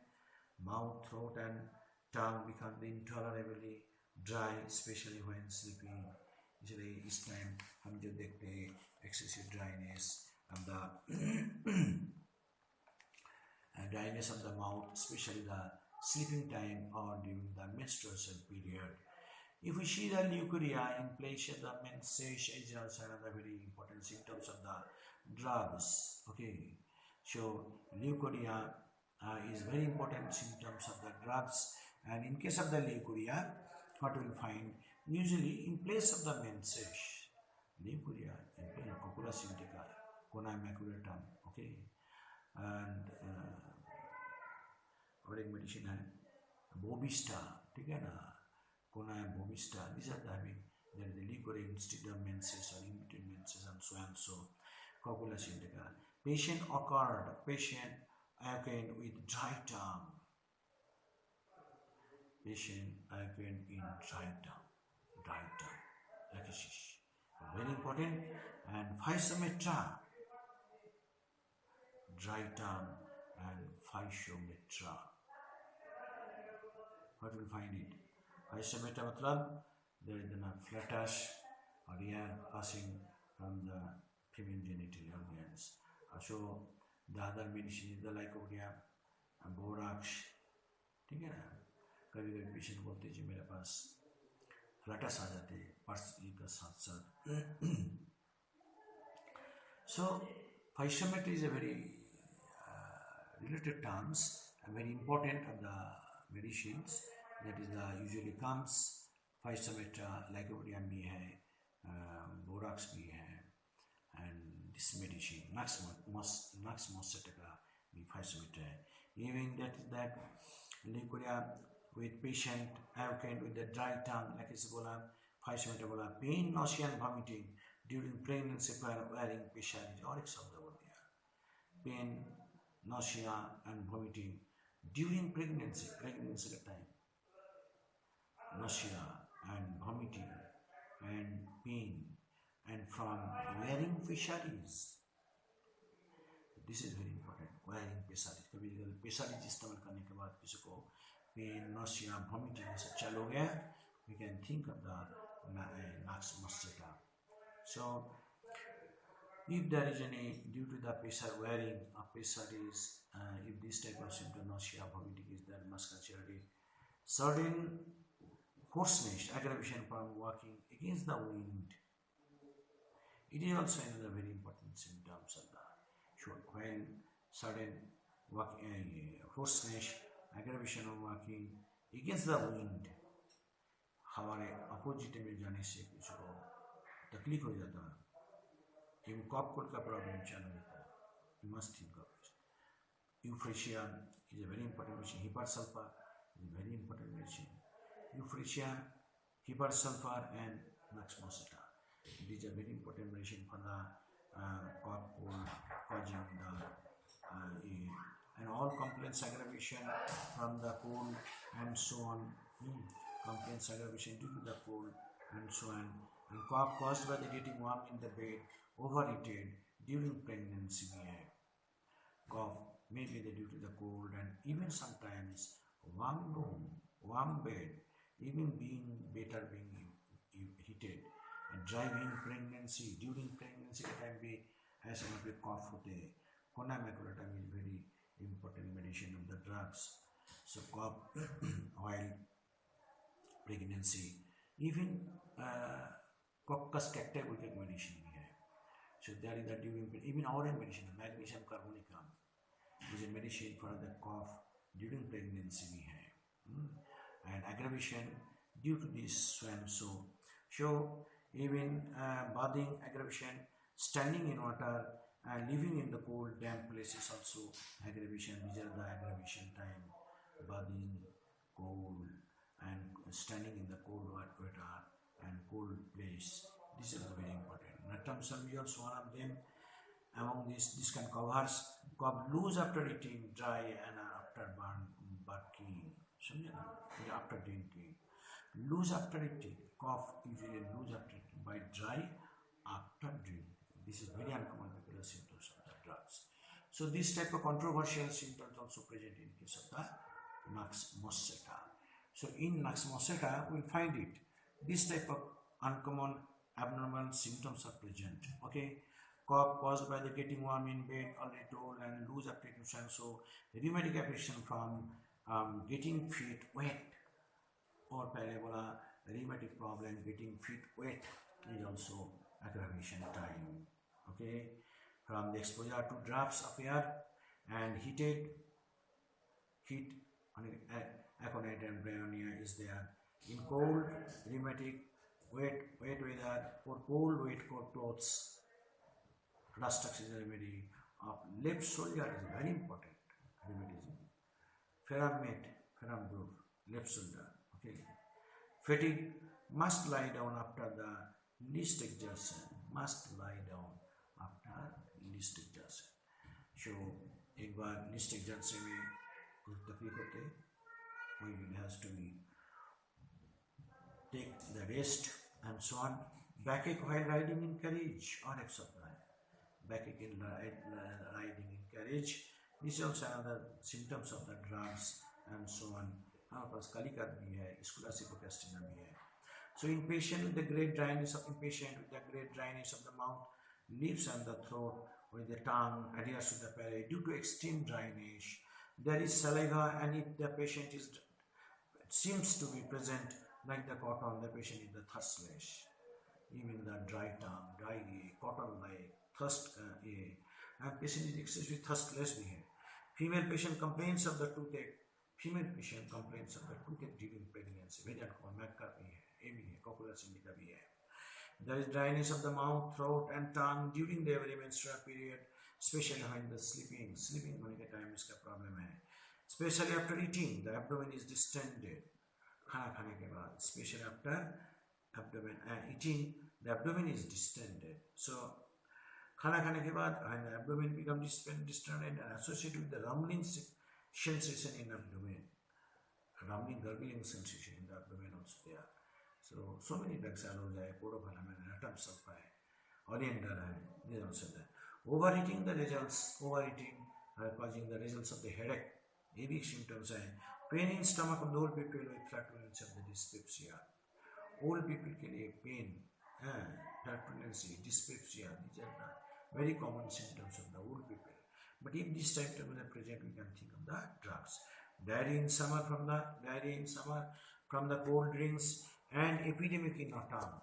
Speaker 1: mouth, throat and tongue become intolerably dry, especially when sleeping. इसलिए इस time हम जो देखते हैं excessive dryness and the dryness of the mouth, especially the sleeping time or during the menstruation period. If we see the leukorrhea in place of the menses, is also another very important symptoms of the drugs. Okay, so leukorrhea is very important symptoms of the drugs, and in case of the leukorrhea, what we will find usually in place of the menses, leukorrhea in place of cocula syndica, cona maculatum. Okay, and और एक medicine है बोबिस्टा, ठीक है ना, कोना है बोबिस्टा. These are having there is a leukorrhea instead of menses or in menses and so cocula syndica. Patient awakened with dry tongue. Patient awakened in dry tongue, like this is very important. And physometra, dry tongue and physometra. What will find it? Physometra matlab there is a flattish or air passing from the female genital organs. So the other medicine is the lycoria, borax. ठीक है ना? कभी कभी patient बोलते हैं जी मेरे पास flats आ जाते हैं पर्स का साथ साथ. So physometry is a very related terms and very important of the medicines. That is the usually comes physometra, lycopodium भी है, borax भी है, and this medicine Nux mosaica भी physometra है. Even that lycoria with patient awakened with the dry tongue, like it's बोला physometra बोला, pain, nausea and vomiting during pregnancy wearing specialty. और एक शब्द बोल दिया, pain, nausea and vomiting during pregnancy का time, nausea and vomiting and pain and from wearing fisheries. This is very important. Wearing fisheries, कभी कभी fisheries इस्तेमाल करने के बाद किसी को pain, nausea, vomiting ऐसा चालू हो गया, we can think of the Nux mosaica. So if there is any due to the pressure wearing of fisheries, if this type of symptom, nausea, vomiting is there, must consider it. Sudden hoarseness, aggravation from walking against the wind. It is also another very important symptoms of the short. When sudden hoarseness, aggravation of walking against the wind, हमारे opposite में जाने से किसी को तकलीफ हो जाता है, even cough cold का प्रॉब्लम चालू होता है. You must think of it. Euphrasia is a very important medicine. Hypersulfur is a very important medicine. Euphrasia, hypersulfur and Nux mosaica. These are very important medicine for the cough cold, causing the and all complaints aggravation from the cold and so on. Complaints aggravation due to the cold and so on. And cough caused by the getting warm in the bed, overheated during pregnancy. Cough may be due to the cold and even sometimes warm room, warm bed, even being better being heated. And driving pregnancy, during pregnancy can be as a cough होते हैं. Conamaculatum is very important medicine of the drugs. So cough while pregnancy, even coccus cacti बोलते एक medicine भी है. So there is that during even oral medicine, magnesium carbonicum is a medicine for the cough during pregnancy भी है. And aggravation due to this swam. So even bathing aggravation, standing in water and living in the cold damp places also aggravation. These are the aggravation time, bathing, cold and standing in the cold water and cold place. This is very important. Natum salvia is one of them. Among this can covers cough loose after eating, dry and after barking. After drinking, loose after eating, cough usually loose after eating, by dry after drinking. This is very uncommon popular symptoms of the drugs. So this type of controversial symptoms also present in case of the Nux mosaica. So in Nux mosaica we will find it. This type of uncommon abnormal symptoms are present. Okay, cough caused by the getting warm in bed, already told, and loose after eating. So rheumatic affection from getting feet wet, or पहले बोला rheumatic problem, getting feet wet is also aggravation time. Okay, from the exposure to drops of air and heat, aconite and bryonia is there. In cold, rheumatic, wet weather, or cold, wet clothes, Rustux is a remedy. Of left shoulder is very important remedy. Ferrum group, left shoulder. Okay. Fatigue, must lie down after the least exertion. Must lie down after least exertion. So एक बार least exertion में कुछ तकलीफ होते, one has to be take the rest and so on. Backache while riding in carriage or exercise. Backache in riding in carriage. This is also another symptoms of the drugs and so on. हमारे पास कालिका भी है, स्कूलासिपोकास्टिना भी है. So in patient with the great dryness of the mouth, lips and the throat, with the tongue adheres to the palate due to extreme dryness, there is saliva, and if the patient seems to be present like the cotton, the patient is the thirstless, even the dry tongue, dry ear, cotton like, thirst ear, and patient is excessively thirstless behavior. Female patient complains of the toothache. Female patient complains of the toothache during pregnancy. Whether macca भी है, ये भी है, coculus indica भी है. There is dryness of the mouth, throat, and tongue during the every menstrual period, especially when the sleeping. Sleeping होने के time इसका problem है. Especially after eating, the abdomen is distended. खाना खाने के बाद, especially after abdomen eating, the abdomen is distended. So खाना खाने के बाद, when the abdomen becomes distended and associated with the rumbling sensation in abdomen, rumbling gurgling sensation in the abdomen also there. So many drugs are there, podophyllum and atom sulfide, oleander, these are also there. Overeating the results, overeating causing the results of the headache. ये भी symptoms हैं. Pain in stomach of the old people with flatulence of the dyspepsia. Old people के लिए pain, flatulence, dyspepsia, these are the very common symptoms of the old people. But if these symptoms are present, we can think of the drugs. Diarrhea in summer from the cold drinks and epidemic in autumn.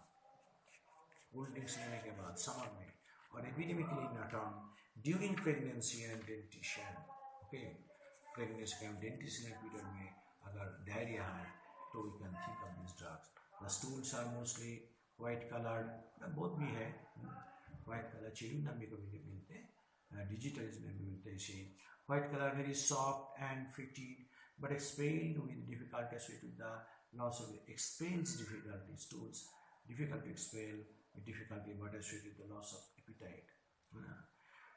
Speaker 1: Cold drinks लेने के बाद summer में और epidemically in autumn during pregnancy and dentition. Okay, pregnancy and dentition period में अगर diarrhea है तो we can think of these drugs. The stools are mostly white colored. बोध भी है white color. chewing gum में कभी मिलते हैं, digitalism में भी मिलते हैं shade. White color very soft and fatigued, but expelled with difficulty associated with the loss of expels difficulty. Stools difficult to expel with difficulty, but associated with the loss of appetite.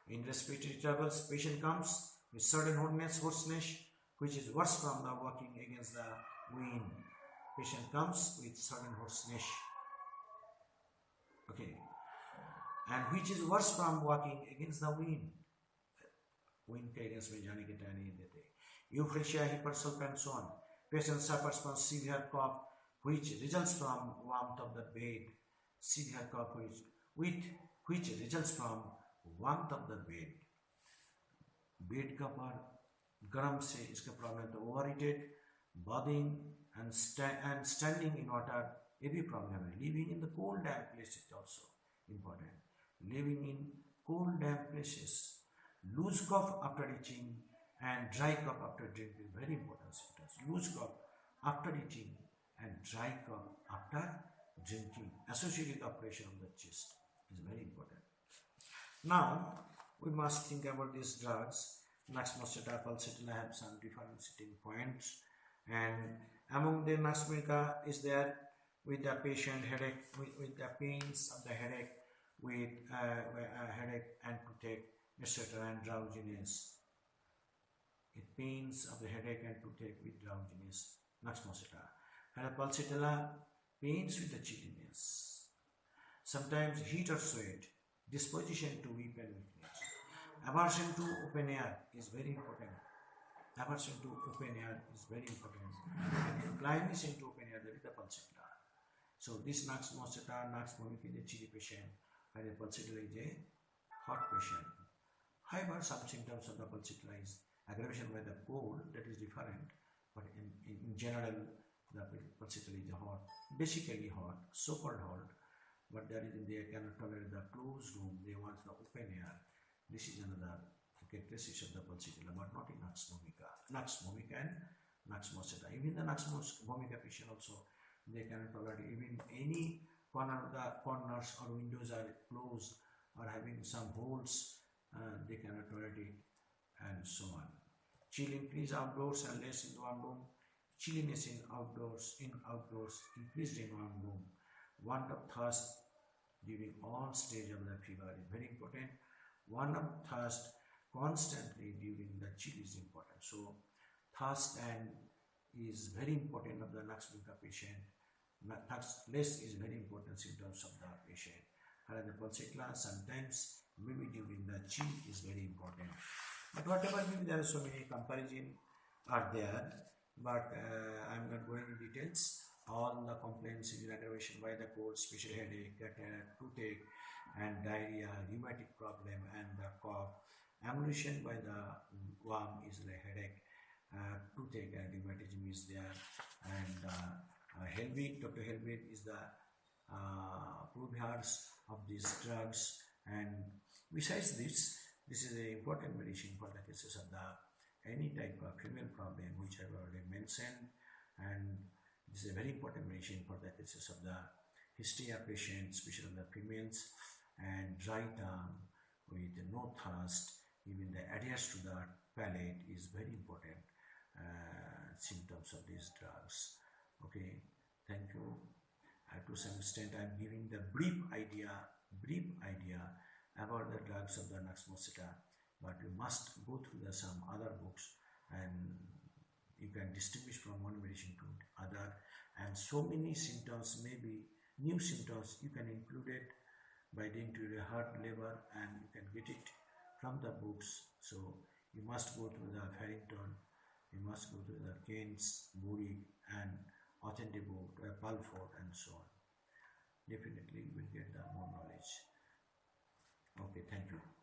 Speaker 1: In respiratory troubles, patient comes with sudden hoarseness, which is worse from the walking against the wind. Patient comes with sudden hoarseness. Okay, and which is worse from walking against the wind. Wind के against में जाने के time नहीं देते. Euphrasia, hypersulf and so on. Patient suffers from severe cough, which results from warmth of the bed. Severe cough which results from warmth of the bed. Bed का पर गर्म से इसका problem तो overheated, bathing and standing in water ये भी problem है. Living in the cold damp places also important. Living in cold damp places. Loose cough after eating and dry cough after drinking, very important symptoms. Loose cough after eating and dry cough after drinking associated with operation of the chest is very important. Now we must think about these drugs. Naxmoseta, pulsatilla have some differentiating points, and among the naxmica is there with the patient headache, with the pains of the headache, with headache and toothache, etc. and drowsiness. It pains of the headache and toothache with drowsiness. Naxmoseta. And pulsatilla, pains with the chilliness. Sometimes heat or sweat, disposition to weep and weakness. Aversion to open air is very important. Aversion to open air is very important. And inclination to open air, that is the pulsatilla. So this Naxmoseta, Naxmomica is a chilly patient, and the pulsatilla is a hot patient. However, some symptoms of the pulsatilla is aggravation by the cold, that is different, but in general, the pulsatilla is hot, basically hot, so-called hot, but they cannot tolerate the closed room, they want the open air. This is another characteristic of the pulsatilla, but not in Naxmomica and Naxmoseta. Even the Naxmomica patient also, they cannot tolerate even any corner of the corners or windows are closed or having some holes, they cannot tolerate it, and so on. Chill increase outdoors and less in warm room. Chilliness in outdoors, increased in warm room. Want of thirst during all stage of the fever is very important. Want of thirst constantly during the chill is important. So thirst and is very important of the Naxmica patient. Thirst is very important symptoms of the patient. And the pulsatilla sometimes maybe during the chill is very important. But whatever, maybe there are so many comparisons are there, but I am not going into details. All the complaints is aggravation by the cold, special headache, toothache, and diarrhea, rheumatic problem, and the cough. Aggravation by the worm is the headache, toothache and rheumatism is there, and Dr. Helvig is the providers of these drugs, and besides this, this is an important medicine for the cases of the any type of female problem which I have already mentioned, and this is a very important medicine for the cases of the hysteria patients, especially the females, and dry tongue with no thirst, even the adherence to the palate is very important symptoms of these drugs. Okay, thank you. To some extent, I am giving the brief idea about the drugs of the nux moscata, but you must go through some other books, and you can distinguish from one medicine to other, and so many symptoms, maybe new symptoms, you can include it by doing to your heart, liver, and you can get it from the books. So you must go through the Farrington, you must go to the Keynes, Burick, and authentic book, Pulford, and so on. Definitely you will get the more knowledge. Okay, thank you.